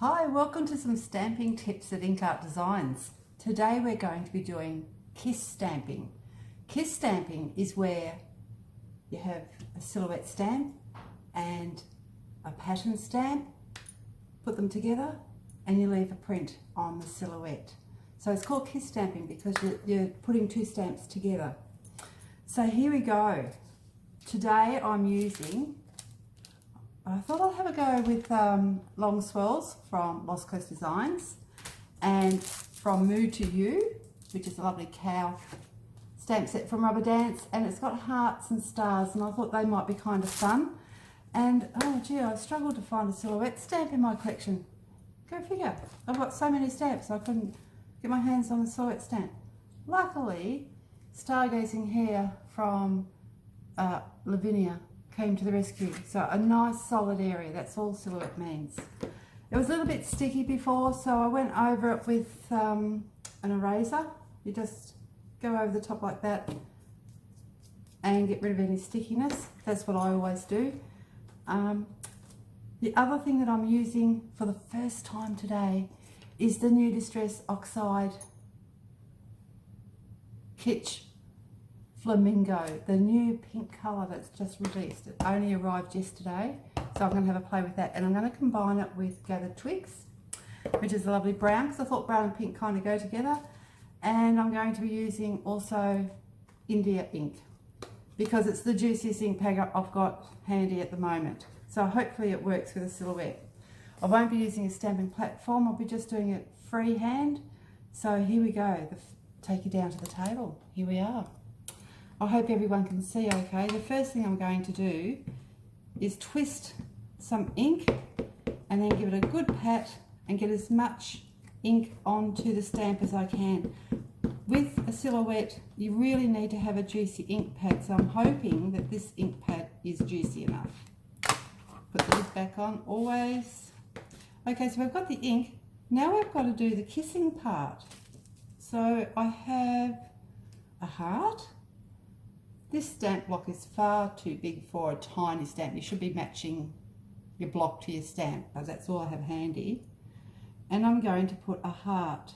Hi, welcome to some stamping tips at Ink Art Designs. Today we're going to be doing kiss stamping. Kiss stamping is where you have a silhouette stamp and a pattern stamp, put them together and you leave a print on the silhouette. So it's called kiss stamping because you're putting two stamps together. So here we go. Today I'm using, I thought I'll have a go with Long Swirls from Lost Coast Designs and from Mood to You, which is a lovely cow stamp set from Rubber Dance, and it's got hearts and stars, and I thought they might be kind of fun. And oh gee, I struggled to find a silhouette stamp in my collection. Go figure. I've got so many stamps I couldn't get my hands on a silhouette stamp. Luckily, Stargazing Hair from Lavinia came to the rescue. So a nice solid area, that's all silhouette means. It was a little bit sticky before, so I went over it with an eraser. You just go over the top like that and get rid of any stickiness. That's what I always do. The other thing that I'm using for the first time today is the new Distress Oxide Kitsch Flamingo, the new pink colour that's just released. It only arrived yesterday, so I'm going to have a play with that, and I'm going to combine it with Gathered Twigs, which is a lovely brown, because I thought brown and pink kind of go together. And I'm going to be using also India ink, because it's the juiciest ink pad I've got handy at the moment. So hopefully it works with a silhouette. I won't be using a stamping platform, I'll be just doing it freehand. So here we go, take you down to the table. Here we are. I hope everyone can see okay. The first thing I'm going to do is twist some ink and then give it a good pat and get as much ink onto the stamp as I can. With a silhouette, you really need to have a juicy ink pad, so I'm hoping that this ink pad is juicy enough. Put the lid back on, always. Okay, so I've got the ink. Now I've got to do the kissing part. So I have a heart. This stamp block is far too big for a tiny stamp. You should be matching your block to your stamp, but that's all I have handy. And I'm going to put a heart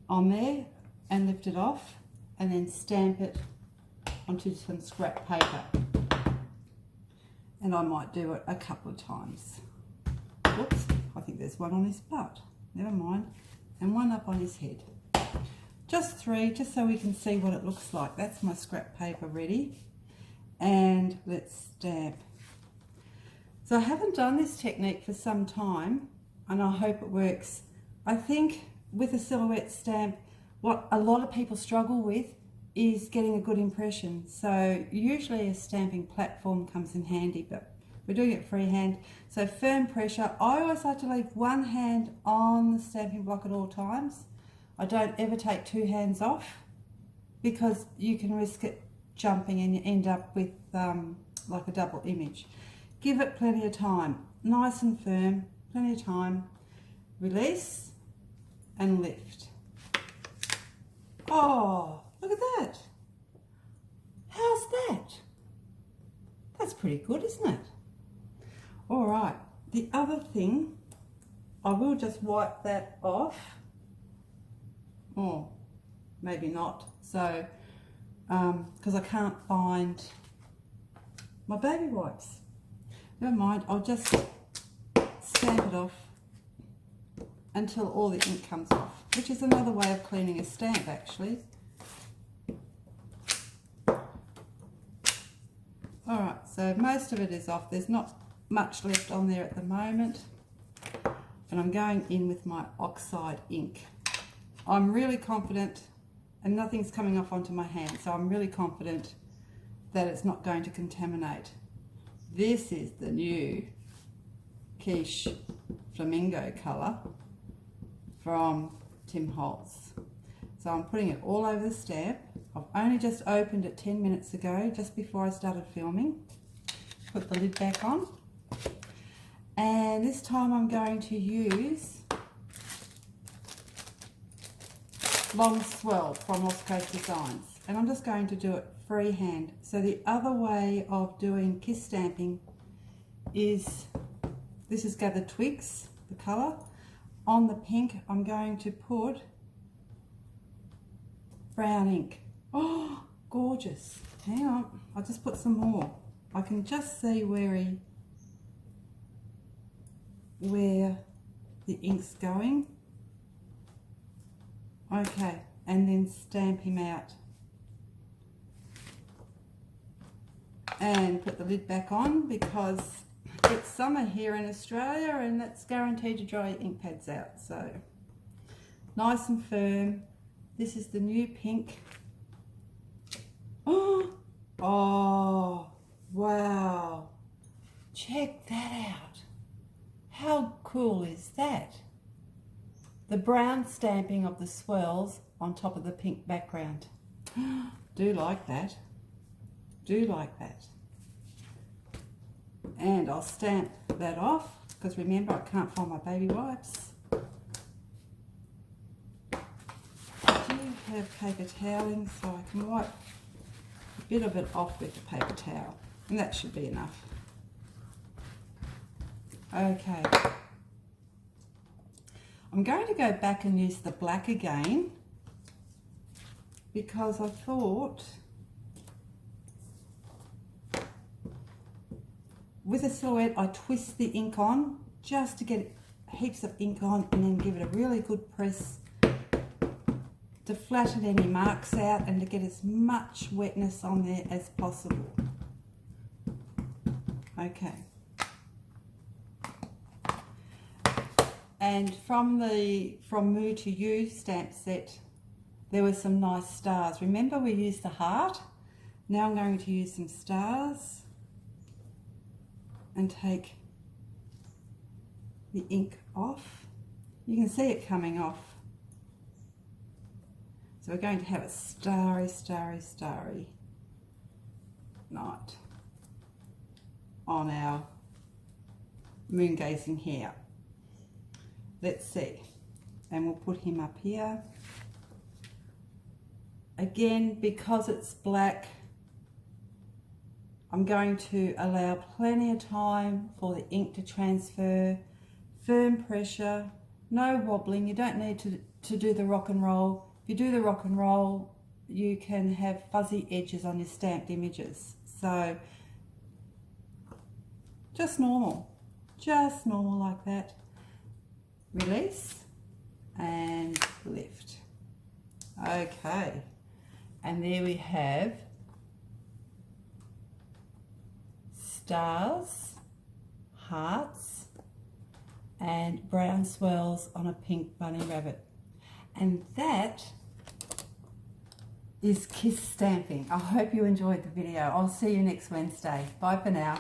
on there and lift it off and then stamp it onto some scrap paper. And I might do it a couple of times. Whoops, I think there's one on his butt. Never mind. And one up on his head. Just three, just so we can see what it looks like. That's my scrap paper ready. And let's stamp. So I haven't done this technique for some time, and I hope it works. I think with a silhouette stamp, what a lot of people struggle with is getting a good impression. So usually a stamping platform comes in handy, but we're doing it freehand. So firm pressure. I always like to leave one hand on the stamping block at all times. I don't ever take two hands off because you can risk it jumping and you end up with like a double image. Give it plenty of time, nice and firm, plenty of time. Release and lift. Oh, look at that. How's that? That's pretty good, isn't it? All right, the other thing, I will just wipe that off. Or maybe not, so because I can't find my baby wipes. Never mind, I'll just stamp it off until all the ink comes off, which is another way of cleaning a stamp actually. Alright, so most of it is off, there's not much left on there at the moment, and I'm going in with my oxide ink. I'm really confident, and nothing's coming off onto my hand, so I'm really confident that it's not going to contaminate. This is the new Kitsch Flamingo colour from Tim Holtz. So I'm putting it all over the stamp. I've only just opened it 10 minutes ago, just before I started filming. Put the lid back on. And this time I'm going to use Long Swirl from Lost Coast Designs, and I'm just going to do it freehand. So the other way of doing kiss stamping is This is Gather Twigs, the colour. On the pink, I'm going to put brown ink. Oh, gorgeous. Hang on, I'll just put some more. I can just see where the ink's going. Okay, and then stamp him out. And put the lid back on because it's summer here in Australia and that's guaranteed to dry your ink pads out. So nice and firm. This is the new pink. Oh, wow. Check that out. How cool is that? The brown stamping of the swirls on top of the pink background. Do like that. Do like that. And I'll stamp that off because remember I can't find my baby wipes. I do have paper toweling so I can wipe a bit of it off with the paper towel and that should be enough. Okay. I'm going to go back and use the black again because I thought with a silhouette I twist the ink on just to get heaps of ink on and then give it a really good press to flatten any marks out and to get as much wetness on there as possible. Okay. And from Moo to You stamp set, there were some nice stars. Remember we used the heart? Now I'm going to use some stars and take the ink off. You can see it coming off. So we're going to have a starry, starry, starry night on our moon gazing hair. Let's see, and we'll put him up here. Again, because it's black, I'm going to allow plenty of time for the ink to transfer, firm pressure, no wobbling. You don't need to do the rock and roll. If you do the rock and roll, you can have fuzzy edges on your stamped images. So just normal like that. Release and lift. Okay, and there we have stars, hearts and brown swirls on a pink bunny rabbit, and that is Kiss Stamping. I hope you enjoyed the video. I'll see you next Wednesday. Bye for now.